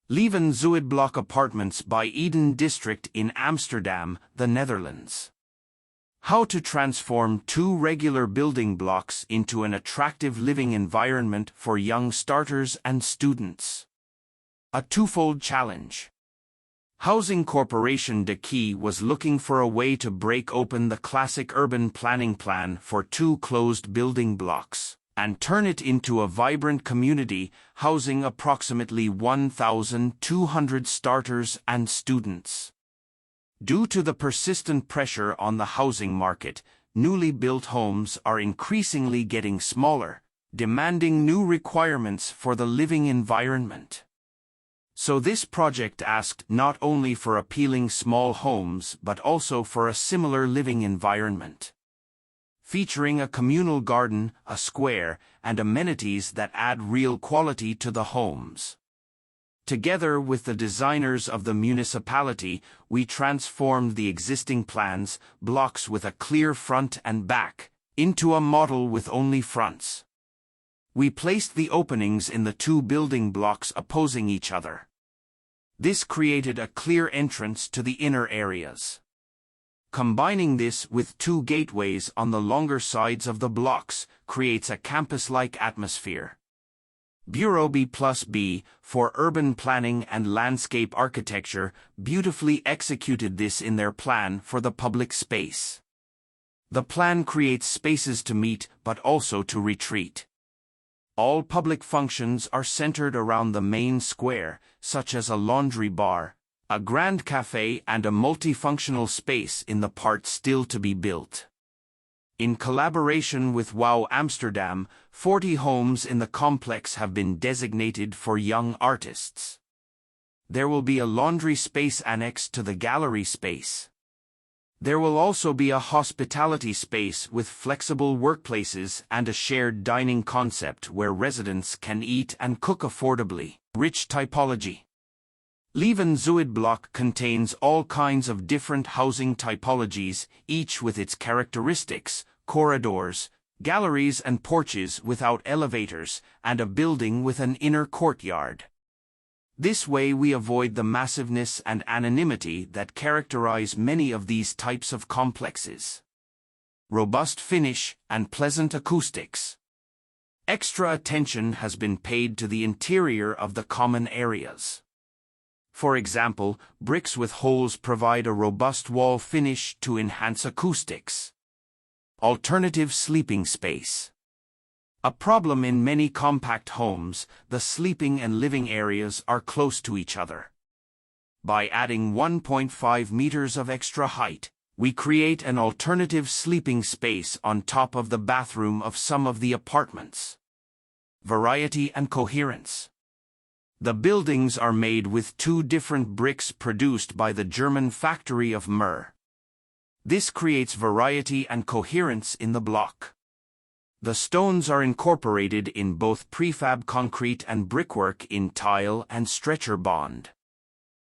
Lieven Zuidblok apartments by Eden District in Amsterdam, the Netherlands. How to transform two regular building blocks into an attractive living environment for young starters and students. A twofold challenge. Housing Corporation de Key was looking for a way to break open the classic urban planning plan for two closed building blocks and turn it into a vibrant community housing approximately 1,200 starters and students. Due to the persistent pressure on the housing market, newly built homes are increasingly getting smaller, demanding new requirements for the living environment. So this project asked not only for appealing small homes but also for a similar living environment, featuring a communal garden, a square, and amenities that add real quality to the homes. Together with the designers of the municipality, we transformed the existing plans, blocks with a clear front and back, into a model with only fronts. We placed the openings in the two building blocks opposing each other. This created a clear entrance to the inner areas. Combining this with two gateways on the longer sides of the blocks creates a campus-like atmosphere. Bureau B+B, for Urban Planning and Landscape Architecture, beautifully executed this in their plan for the public space. The plan creates spaces to meet but also to retreat. All public functions are centered around the main square, such as a laundry bar, a grand cafe and a multifunctional space in the part still to be built. In collaboration with Bouw Amsterdam, 40 homes in the complex have been designated for young artists. There will be a laundry space annexed to the gallery space. There will also be a hospitality space with flexible workplaces and a shared dining concept where residents can eat and cook affordably. Rich typology. Lieven Zuidblok contains all kinds of different housing typologies, each with its characteristics, corridors, galleries and porches without elevators, and a building with an inner courtyard. This way we avoid the massiveness and anonymity that characterize many of these types of complexes. Robust finish and pleasant acoustics. Extra attention has been paid to the interior of the common areas. For example, bricks with holes provide a robust wall finish to enhance acoustics. Alternative sleeping space. A problem in many compact homes, the sleeping and living areas are close to each other. By adding 1.5 meters of extra height, we create an alternative sleeping space on top of the bathroom of some of the apartments. Variety and coherence. The buildings are made with two different bricks produced by the German factory of Mur. This creates variety and coherence in the block. The stones are incorporated in both prefab concrete and brickwork in tile and stretcher bond.